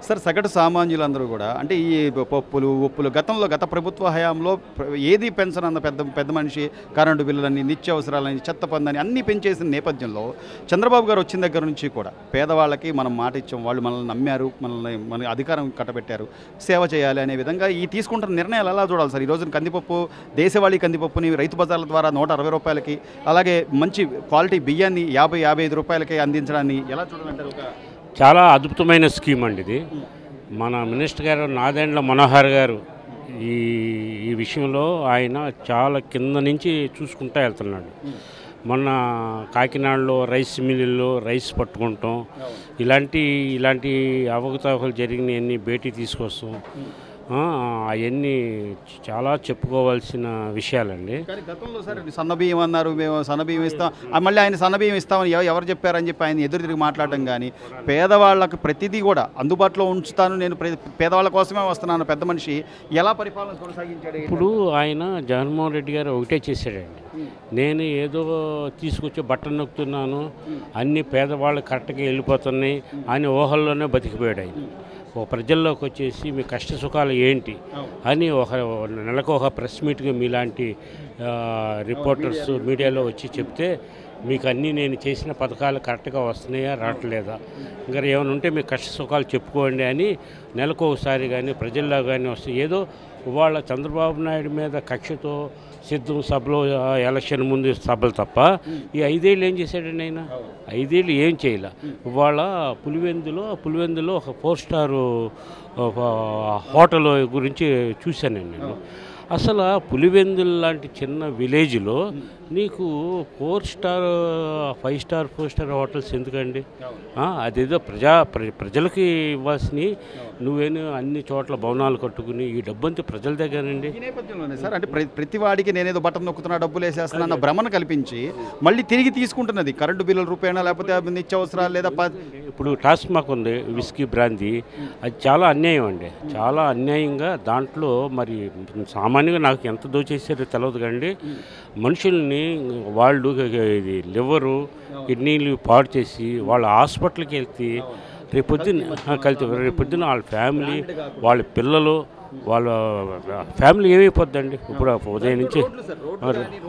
Sir సగటు సామాన్యులందరూ కూడా అంటే ఈ పప్పులు ఉప్పులు గత ప్రభుత్వ హయాంలో ఏది పెంచనన్న పెద్ద పెద్ద మనిషి కరెంటు బిల్లులని నిత్యావసరాలని చెత్త పన్నులని అన్నీ పెంచేసిన నేపథ్యంలో చంద్రబాబు గారు వచ్చిన దగ్గర నుంచి కూడా పేదవాళ్ళకి మనం మాట ఇచ్చాం, వాళ్ళు మనల్ని నమ్మారు, మన అధికారం కట్టబెట్టారు, సేవ చేయాలి అనే విధంగా ఈ తీసుకుంటున్న నిర్ణయాలు ఎలా చూడాలి సార్? ఈ రోజున కందిపప్పు దేశవాళీ కందిపప్పుని రైతు బజార్ల ద్వారా 160 రూపాయలకి, అలాగే మంచి క్వాలిటీ బియ్యాన్ని 50-55 రూపాయలకి అందించడాన్ని ఎలా చూడాలంటారు? చాలా అద్భుతమైన స్కీమ్ అండి ఇది. మన మినిస్టర్ గారు నాదెండ్ల మనోహర్ గారు ఈ ఈ విషయంలో ఆయన చాలా కింద నుంచి చూసుకుంటూ వెళ్తున్నాడు. మొన్న కాకినాడలో రైస్ మిల్లుల్లో రైస్ పట్టుకుంటాం, ఇలాంటి అవకతవకలు జరిగినవన్నీ భేటీ తీసుకొస్తాం. అవన్నీ చాలా చెప్పుకోవాల్సిన విషయాలండి. కానీ గతంలో సార్ సన్నబియ్యం అన్నారు, మేము సన్నబియ్యం ఇస్తాం, మళ్ళీ ఆయన సన్నబియ్యం ఇస్తామని ఎవరు చెప్పారని చెప్పి ఆయన ఎదురు తిరిగి మాట్లాడడం కానీ, పేదవాళ్ళకు ప్రతిదీ కూడా అందుబాటులో ఉంచుతాను, నేను పేదవాళ్ళ కోసమే వస్తున్నాను పెద్ద మనిషి ఎలా పరిపాలన కొనసాగించాడు? ఇప్పుడు ఆయన జగన్మోహన్ రెడ్డి గారు ఒకటే చేశాడండి, నేను ఏదో తీసుకొచ్చి బట్టలు నొక్కుతున్నాను, అన్ని పేదవాళ్ళు కరెక్ట్గా వెళ్ళిపోతున్నాయి అని ఊహల్లోనే బతికిపోయాడు ఆయన. ఒక ప్రజల్లోకి వచ్చేసి మీ కష్ట సుఖాలు ఏంటి అని నెలకు ఒక ప్రెస్ మీట్గా మీలాంటి రిపోర్టర్స్ మీడియాలో వచ్చి చెప్తే, మీకు అన్నీ నేను చేసిన పథకాలు కరెక్ట్గా వస్తున్నాయా రావట్లేదా, ఇంకా ఏమైనా ఉంటే మీ కష్ట సుఖాలు చెప్పుకోండి అని నెలకు ఒకసారి కానీ ప్రజల్లో కానీ వస్తాయి. ఏదో ఇవాళ చంద్రబాబు నాయుడు మీద కక్షతో సిద్ధం సభలో ఎలక్షన్ ముందు సభలు తప్ప ఈ 5 ఏళ్ళు ఏం చేశాడండి ఆయన? 5 ఏళ్ళు ఏం చేయలే. ఇవాళ పులివెందులో ఒక 4 స్టార్ హోటల్ గురించి చూశాను నేను. అసలు పులివెందులు లాంటి చిన్న విలేజ్లో నీకు 4 స్టార్ 5 స్టార్ 4 స్టార్ హోటల్స్ ఎందుకండి? అదేదో ప్రజలకి ఇవ్వాల్సినవి నువ్వేను అన్ని చోట్ల భవనాలు కట్టుకుని ఈ డబ్బంతా ప్రజల దగ్గరండి. ఈ నేపథ్యంలోనే సార్ అంటే ప్రతి వాడికి నేనేదో బటన్ నొక్కుతున్నా, డబ్బులు వేసేస్తున్నా భ్రమను కల్పించి మళ్ళీ తిరిగి తీసుకుంటున్నది కరెంటు బిల్లుల రూపేణా, లేకపోతే నిత్యావసరాలు, లేదా ఇప్పుడు టాస్మాక్ ఉంది, విస్కీ బ్రాందీ, అది చాలా అన్యాయం అండి. చాలా అన్యాయంగా దాంట్లో మరి సామాన్యంగా నాకు ఎంత దోచేసారో తెలియదు కానీ మనుషుల్ని వాళ్ళు ఇది లివరు కిడ్నీలు పాడు చేసి వాళ్ళ హాస్పిటల్కి వెళ్తే రేపొద్దున వాళ్ళ ఫ్యామిలీ, వాళ్ళ పిల్లలు, వాళ్ళ ఫ్యామిలీ ఏమైపోద్దండి? ఇప్పుడు ఉదయం నుంచి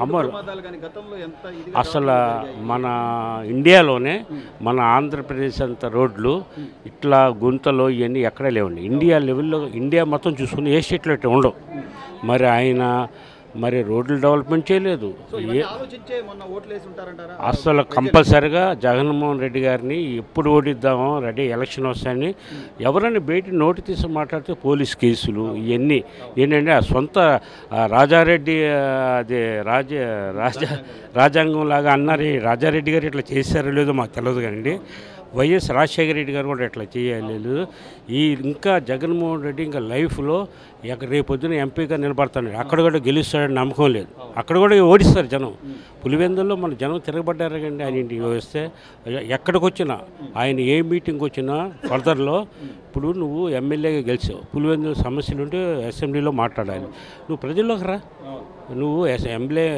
అమ్మరు అసలు మన ఇండియాలోనే మన ఆంధ్రప్రదేశ్ అంత రోడ్లు ఇట్లా గుంతలు ఇవన్నీ ఎక్కడా లేవండి. ఇండియా లెవెల్లో ఇండియా మొత్తం చూసుకుని ఏ స్టేట్లో ఇట్లా ఉండవు. మరి ఆయన రోడ్లు డెవలప్మెంట్ చేయలేదు. అసలు కంపల్సరిగా జగన్మోహన్ రెడ్డి గారిని ఎప్పుడు ఓడిద్దామో రెడీ ఎలక్షన్ వస్తాయని ఎవరైనా బయట నోటి తీసి మాట్లాడితే పోలీస్ కేసులు ఇవన్నీ ఏంటంటే ఆ సొంత రాజారెడ్డి అదే రాజ్యాంగం లాగా అన్నారు. రాజారెడ్డి గారు ఇట్లా చేశారో లేదో మాకు తెలియదు కానీ వైఎస్ రాజశేఖర రెడ్డి గారు కూడా ఇట్లా చేయలేదు. ఇంకా జగన్మోహన్ రెడ్డి ఇంకా లైఫ్లో రేపొద్దున ఎంపీగా నిలబడతాడు, అక్కడ కూడా గెలుస్తాడని నమ్మకం లేదు. అక్కడ కూడా ఓడిస్తారు జనం. పులివెందుల్లో మన జనం తిరగబడ్డారు కండి. ఆయన ఇంటికి వస్తే ఎక్కడికి వచ్చినా, ఆయన ఏ మీటింగ్కి వచ్చినా ఫర్దర్లో ఇప్పుడు నువ్వు ఎమ్మెల్యేగా గెలిచావు, పులివెందులు సమస్యలు ఉంటే అసెంబ్లీలో మాట్లాడాలి, నువ్వు ప్రజల్లోకి రా, నువ్వు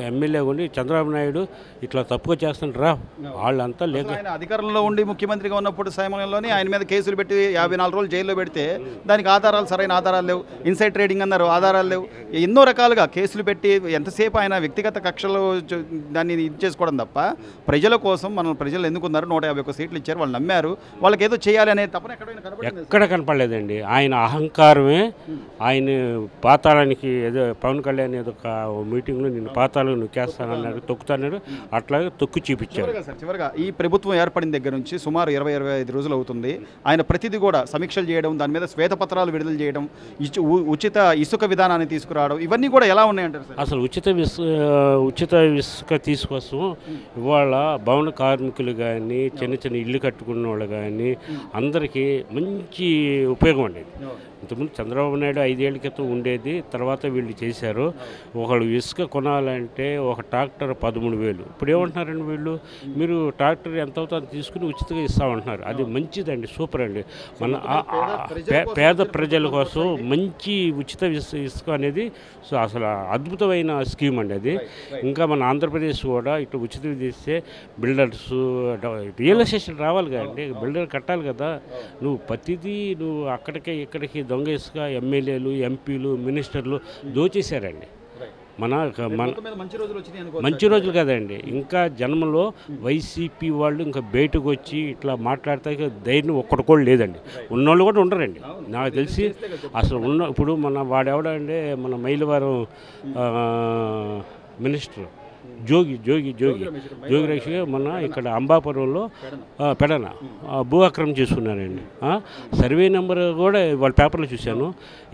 ఎమ్మెల్యే ఉండి చంద్రబాబు నాయుడు ఇట్లా తప్పుగా చేస్తుంటారా, వాళ్ళంతా లేక అధికారంలో ఉండి ముఖ్యమంత్రిగా ఉన్నప్పుడు సమయంలోనే ఆయన మీద కేసులు పెట్టి 54 రోజులు జైల్లో పెడితే దానికి సరైన ఆధారాలు లేవు, ఇన్సైడ్ ట్రేడింగ్ అన్నారు, ఆధారాలు లేవు, ఎన్నో రకాలుగా కేసులు పెట్టి ఎంతసేపు ఆయన వ్యక్తిగత కక్షలు దాన్ని ఇది చేసుకోవడం తప్ప ప్రజల కోసం ప్రజలు ఎందుకున్నారు? 151 సీట్లు ఇచ్చారు, వాళ్ళు నమ్మారు, వాళ్ళకి ఏదో చేయాలి అనేది తప్పన ఎక్కడ కనపడలేదండి. ఆయన అహంకారమే ఆయన పాతాళానికి ఏదో పవన్ కళ్యాణ్ ఏదో మీటింగ్లో నేను పాతాలు నొక్కేస్తానన్నాడు, తొక్కుతాడు, అట్లాగే తొక్కు చూపించారు. చివరిగా ఈ ప్రభుత్వం ఏర్పడిన దగ్గర నుంచి సుమారు 20-25 రోజులు అవుతుంది. ఆయన ప్రతిదీ కూడా సమీక్షలు చేయడం, దాని మీద శ్వేతపత్రాలు విడుదల చేయడం, ఉచిత ఇసుక విధానాన్ని తీసుకురావడం, ఇవన్నీ కూడా ఎలా ఉన్నాయంటారు సార్? అసలు ఉచిత ఇసుక తీసుకొస్తాం. ఇవాళ భవన కార్మికులు కానీ చిన్న ఇల్లు కట్టుకున్న వాళ్ళు కానీ అందరికీ మంచి ఉపయోగం ఉండేది. ఇంతకుముందు చంద్రబాబు నాయుడు 5 ఏళ్ల క్రితం ఉండేది, తర్వాత వీళ్ళు చేశారు. ఒకళ్ళు ఇసుక కొనాలంటే ఒక ట్రాక్టర్ 13,000. ఇప్పుడు ఏమంటున్నారండి వీళ్ళు, మీరు ట్రాక్టర్ ఎంత అవుతుందో తీసుకుని ఉచితంగా ఉంటున్నారు. అది మంచిదండి, సూపర్ అండి. మన పేద ప్రజల కోసం మంచి ఉచిత ఇసుక అనేది అసలు అద్భుతమైన స్కీమ్ అండి అది. ఇంకా మన ఆంధ్రప్రదేశ్ కూడా ఇట్లా ఉచితం చేస్తే బిల్డర్స్ రియల్ ఎస్టేషన్ రావాలి కదండి, బిల్డర్ కట్టాలి కదా. నువ్వు ప్రతిదీ నువ్వు అక్కడికి ఇక్కడికి దొంగ ఇసుక ఎమ్మెల్యేలు, ఎంపీలు, మినిస్టర్లు దోచేశారండి. మంచి రోజులు కదండి. ఇంకా జన్మలో వైసీపీ వాళ్ళు ఇంకా బయటకు వచ్చి ఇట్లా మాట్లాడితే ధైర్యం ఒక్కటి కూడా లేదండి. ఉన్నోళ్ళు కూడా ఉండరండి నాకు తెలిసి. అసలు ఇప్పుడు మన వాడెవడంటే మన మైలవరం మినిస్టర్ జోగి మొన్న ఇక్కడ అంబాపురంలో పెడన భూ ఆక్రమణ చేసుకున్నారండి. సర్వే నెంబర్ కూడా వాళ్ళ పేపర్లో చూశాను.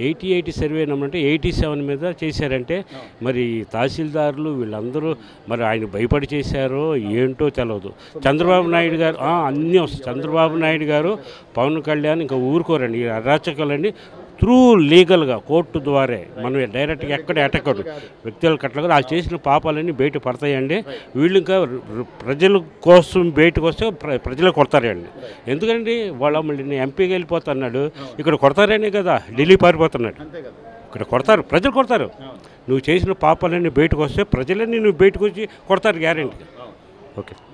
80 సర్వే నెంబర్ అంటే 87 మీద చేశారంటే మరి తహసీల్దారులు వీళ్ళందరూ మరి ఆయన భయపడి చేశారో ఏంటో తెలియదు. చంద్రబాబు నాయుడు గారు అన్నీ వస్తాయి. చంద్రబాబు నాయుడు గారు, పవన్ కళ్యాణ్ ఇంకా ఊరుకోరండి. ఈ అరాచకాలన్నీ త్రూ లీగల్గా కోర్టు ద్వారా మనం డైరెక్ట్గా ఎక్కడ అటెక్కడు వ్యక్తులు కట్టలేదు. వాళ్ళు చేసిన పాపాలన్నీ బయట పడతాయండి. వీళ్ళు ఇంకా ప్రజల కోసం బయటకు వస్తే ప్రజలు కొడతారండి. ఎందుకంటే వాళ్ళ మళ్ళీ ఎంపీగా వెళ్ళిపోతున్నాడు, ఇక్కడ కొడతారనే కదా ఢిల్లీ పారిపోతున్నాడు. ఇక్కడ కొడతారు, ప్రజలు కొడతారు. నువ్వు చేసిన పాపాలన్నీ బయటకు వస్తే ప్రజలన్నీ నువ్వు బయటకు వచ్చి కొడతారు గ్యారెంటీ. ఓకే.